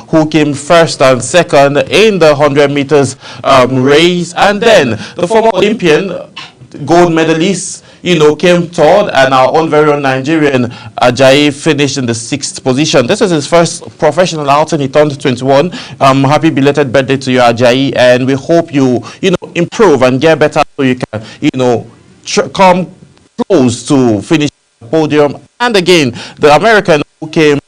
who came first and second in the 100 meters race. And then the former Olympian gold medalist, came third, and our own very own Nigerian Ajayi finished in the 6th position. This is his first professional outing. He turned 21. Happy belated birthday to you, Ajayi, and we hope you, improve and get better so you can, come close to finish the podium. And again, the American who came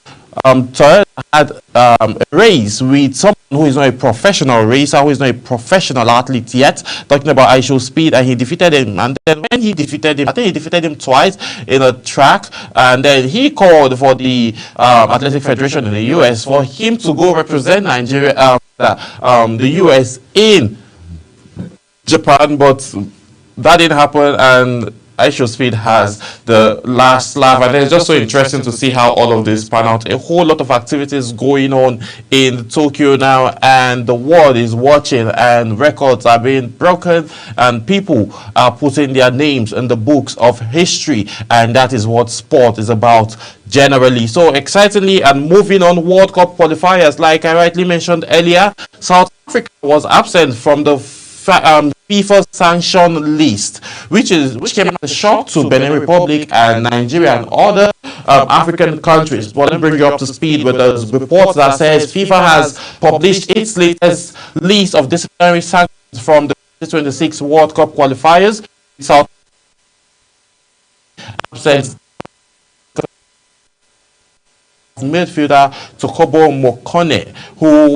third had a race with someone who is not a professional racer, who is not a professional athlete yet, talking about IShowSpeed, and he defeated him. And then when he defeated him, I think he defeated him twice in a track, and then he called for the Athletic Federation in the US for him to go represent Nigeria, the US in Japan, but that didn't happen, and IShowSpeed has the last laugh. And it's just so interesting to see how all of this pan out. A whole lot of activities going on in Tokyo now, and the world is watching, and records are being broken, and people are putting their names in the books of history, and that is what sport is about generally. So excitingly, and moving on, World Cup qualifiers, like I rightly mentioned earlier, South Africa was absent from the FIFA sanction list, which came as a shock to Benin Republic and Nigeria and other African countries. But let me bring you up to speed with the report that says FIFA has published its latest list of disciplinary sanctions from the 2026 World Cup qualifiers. South says midfielder Tokobo Mokone, who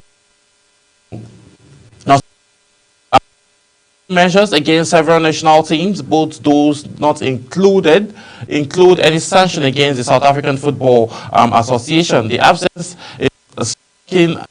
measures against several national teams, both those not include any sanction against the South African Football Association. The absence is given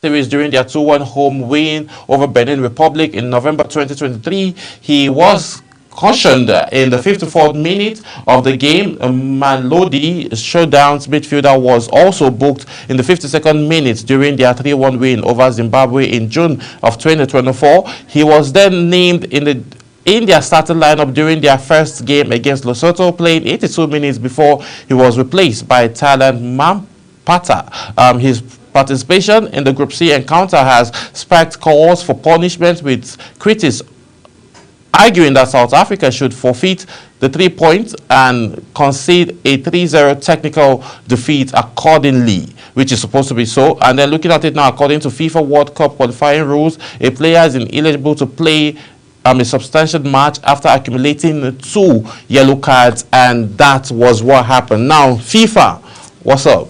series during their 2-1 home win over Benin Republic in November 2023. He was cautioned in the 54th minute of the game. Malodi Showdown's midfielder was also booked in the 52nd minute during their 3-1 win over Zimbabwe in June of 2024. He was then named in their starting lineup during their first game against Lesotho, playing 82 minutes before he was replaced by Thailand Mampata. His participation in the Group C encounter has sparked calls for punishment, with critics arguing that South Africa should forfeit the 3 points and concede a 3-0 technical defeat accordingly, which is supposed to be so. And then looking at it now, according to FIFA World Cup qualifying rules, a player is ineligible to play a substantial match after accumulating 2 yellow cards, and that was what happened. Now, FIFA, what's up?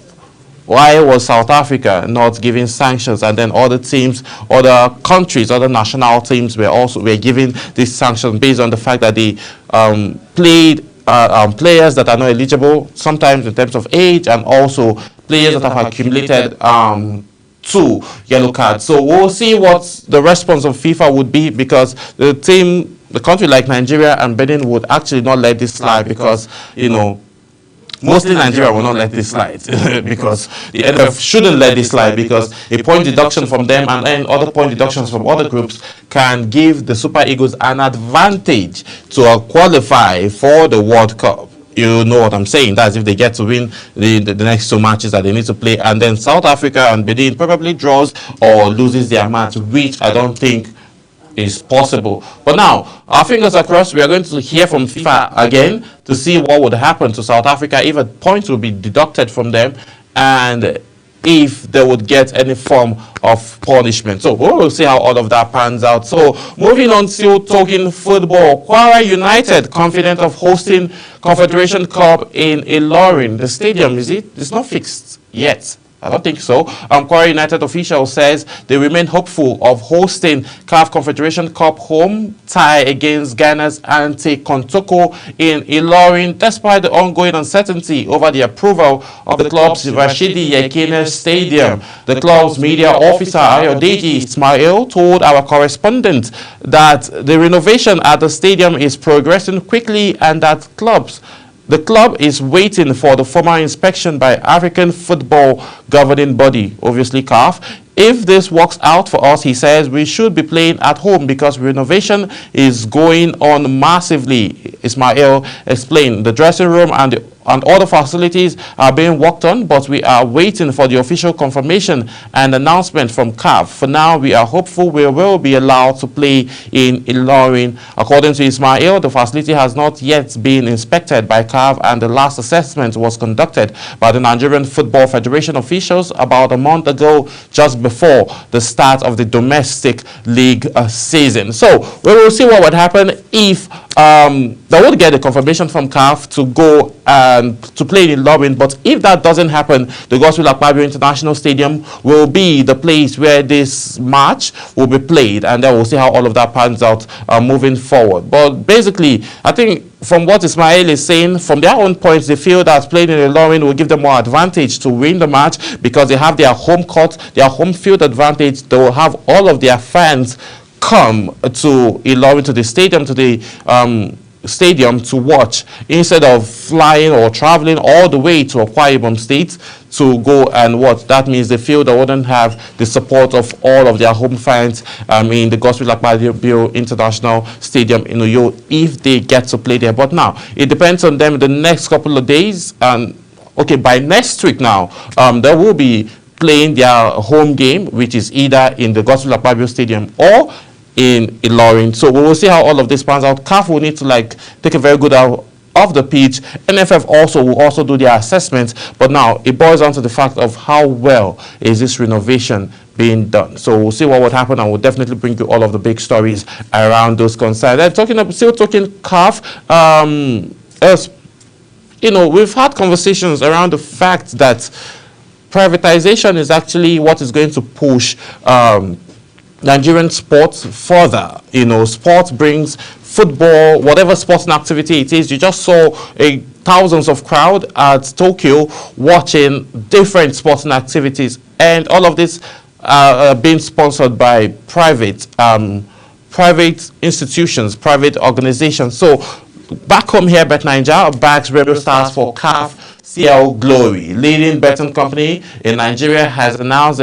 Why was South Africa not giving sanctions, and then other teams, other countries, other national teams were given these sanctions based on the fact that they played players that are not eligible, sometimes in terms of age, and also players that have accumulated 2 yellow cards. So we'll see what the response of FIFA would be, because the country like Nigeria and Benin would actually not let this slide, because mostly Nigeria will not let this slide because the NFF shouldn't let this slide, because a point deduction from them and then other point deductions from other groups can give the Super Eagles an advantage to qualify for the World Cup. You know what I'm saying? That's if they get to win the next 2 matches that they need to play, and then South Africa and Benin probably draws or loses their match, which I don't think is possible. But now, our fingers are crossed. We are going to hear from FIFA again to see what would happen to South Africa if a point will be deducted from them, and if they would get any form of punishment. So we'll see how all of that pans out. So moving on to talking football, Kwara United confident of hosting Confederation Cup in Ilorin. The stadium, it's not fixed yet. I don't think so. Kwara United official says they remain hopeful of hosting CAF Confederation Cup home tie against Ghana's Ante Kotoko in Ilorin, despite the ongoing uncertainty over the approval of the club's Rashidi Yekini Stadium. The club's media officer Ayodeji Ismail told our correspondent that the renovation at the stadium is progressing quickly, and that The club is waiting for the formal inspection by African Football Governing Body, obviously CAF. If this works out for us, he says, we should be playing at home because renovation is going on massively, Ismail explained. The dressing room and other facilities are being worked on, but we are waiting for the official confirmation and announcement from CAF. For now, we are hopeful we will be allowed to play in Ilorin. According to Ismail, the facility has not yet been inspected by CAF, and the last assessment was conducted by the Nigerian Football Federation officials about a month ago, just before the start of the domestic league season. So we will see what would happen if they would get a confirmation from CAF to go and to play in Ilorin. But if that doesn't happen, the Godswill Akpabio International Stadium will be the place where this match will be played, and then we'll see how all of that pans out moving forward. But basically, I think from what Ismail is saying, from their own points, they feel that playing in Ilorin will give them more advantage to win the match because they have their home court, their home field advantage. They will have all of their fans come to Ilorin, to the stadium, stadium to watch, instead of flying or traveling all the way to Akwa Ibom State to go and watch. That means they feel they wouldn't have the support of all of their home fans in the Godswill Akpabio International Stadium in Uyo if they get to play there. But now it depends on them the next couple of days, and okay, by next week now they will be playing their home game, which is either in the Godswill Akpabio Stadium or in Ilorin. So we will see how all of this pans out. CAF will need to take a very good out of the pitch. NFF will also do their assessments, but now it boils down to the fact of how well is this renovation being done. So we'll see what would happen, and we'll definitely bring you all of the big stories around those concerns. And still talking CAF, as you know, we've had conversations around the fact that privatization is actually what is going to push Nigerian sports further. You know, sports brings football, whatever sporting activity it is. You just saw thousands of crowd at Tokyo watching different sporting activities, and all of this being sponsored by private institutions, private organizations. So back home here, BetNaija backs Rebel Stars for CAF CL Glory. Leading betting company in Nigeria has announced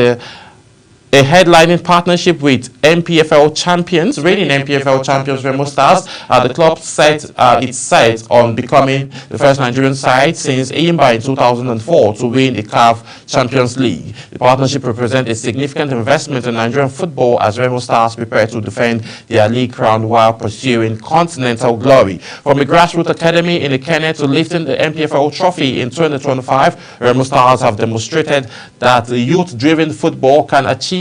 a headlining partnership with NPFL champions, reigning NPFL champions Remo Stars. The club set its sights on becoming the first Nigerian side since Eyimba in 2004 to win the CAF Champions League. The partnership represents a significant investment in Nigerian football as Remo Stars prepare to defend their league crown while pursuing continental glory. From a grassroots academy in Kenya to lifting the NPFL trophy in 2025, Remo Stars have demonstrated that the youth-driven football can achieve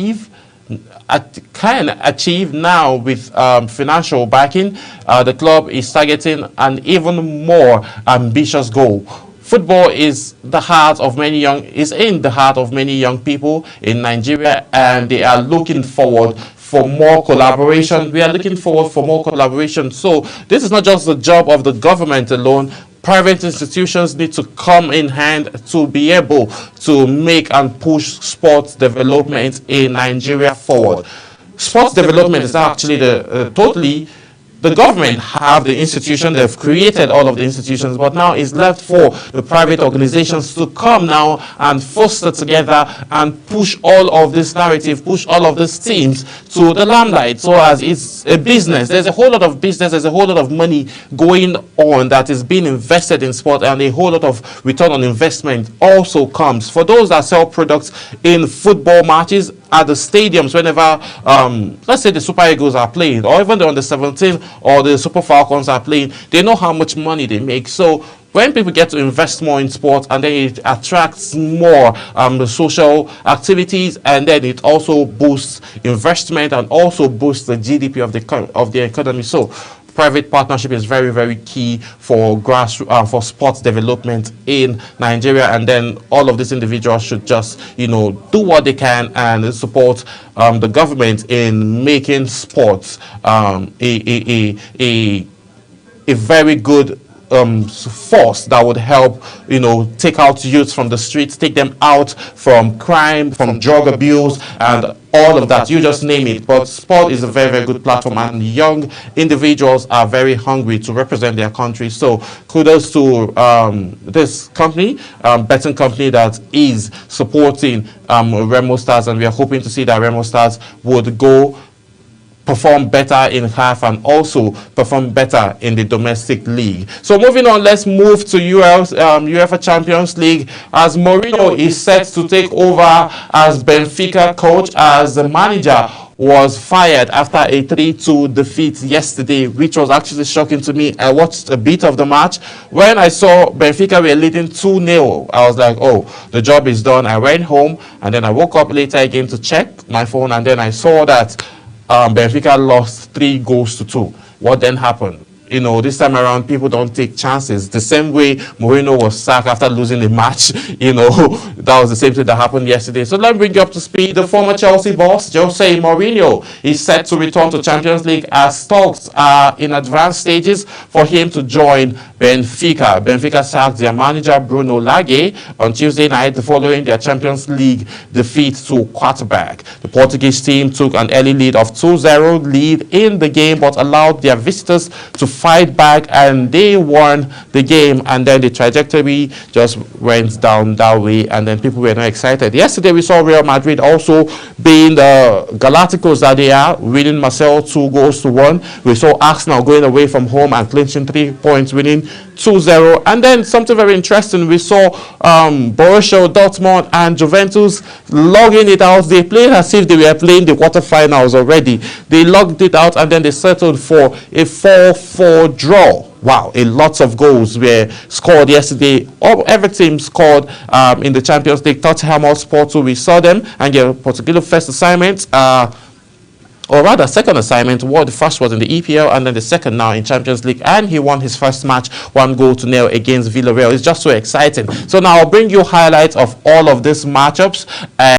now with financial backing. The club is targeting an even more ambitious goal. Football is in the heart of many young people in Nigeria, and they are looking forward for more collaboration. We are looking forward for more collaboration. So this is not just the job of the government alone. Private institutions need to come in hand to be able to make and push sports development in Nigeria forward. Sports development is actually the government have the institution, they've created all of the institutions, but now it's left for the private organizations to come now and foster together and push all of this narrative, push all of these themes to the limelight. So as it's a business, there's a whole lot of business, there's a whole lot of money going on that is being invested in sport, and a whole lot of return on investment also comes. For those that sell products in football matches, at the stadiums, whenever, let's say the Super Eagles are playing, or even the Under-17 or the Super Falcons are playing, they know how much money they make. So when people get to invest more in sports, and then it attracts more social activities, and then it also boosts investment and also boosts the GDP of the economy. So private partnership is very, very key for for sports development in Nigeria, and then all of these individuals should just, do what they can and support the government in making sports a very good force that would help, take out youth from the streets, take them out from crime, from drug abuse, and all of that. You just name it. But sport is a very, very good platform, and young individuals are very hungry to represent their country. So kudos to this company, betting company, that is supporting Remo Stars, and we are hoping to see that Remo Stars would go perform better in half and also perform better in the domestic league. So moving on, let's move to UEFA Champions League, as Mourinho is set to take over as Benfica coach, as the manager was fired after a 3-2 defeat yesterday, which was actually shocking to me. I watched a bit of the match. When I saw Benfica were leading 2-0, I was like, oh, the job is done. I went home, and then I woke up later again to check my phone, and then I saw that Benfica lost 3-2. What then happened? You know, this time around, people don't take chances. The same way Mourinho was sacked after losing the match, you know, that was the same thing that happened yesterday. So let me bring you up to speed. The former Chelsea boss, Jose Mourinho, is set to return to Champions League, as talks are in advanced stages for him to join Benfica. Benfica sacked their manager, Bruno Lage, on Tuesday night following their Champions League defeat to Quarterback. The Portuguese team took an early lead of 2-0 lead in the game, but allowed their visitors to fight back, and they won the game, and then the trajectory just went down that way, and then people were not excited. Yesterday we saw Real Madrid also being the Galacticos that they are, winning Marseille 2-1. We saw Arsenal going away from home and clinching 3 points, winning 2-0. And then something very interesting, we saw Borussia Dortmund and Juventus logging it out. They played as if they were playing the quarterfinals already. They logged it out, and then they settled for a 4-4 draw. Wow, a lot of goals were scored yesterday. Every team scored in the Champions League. Tottenham Hotspur, we saw them, and their particular first assignment, or rather second assignment. The first was in the EPL, and then the second now in Champions League, and he won his first match 1-0 against Villarreal. It's just so exciting. So now I'll bring you highlights of all of these matchups.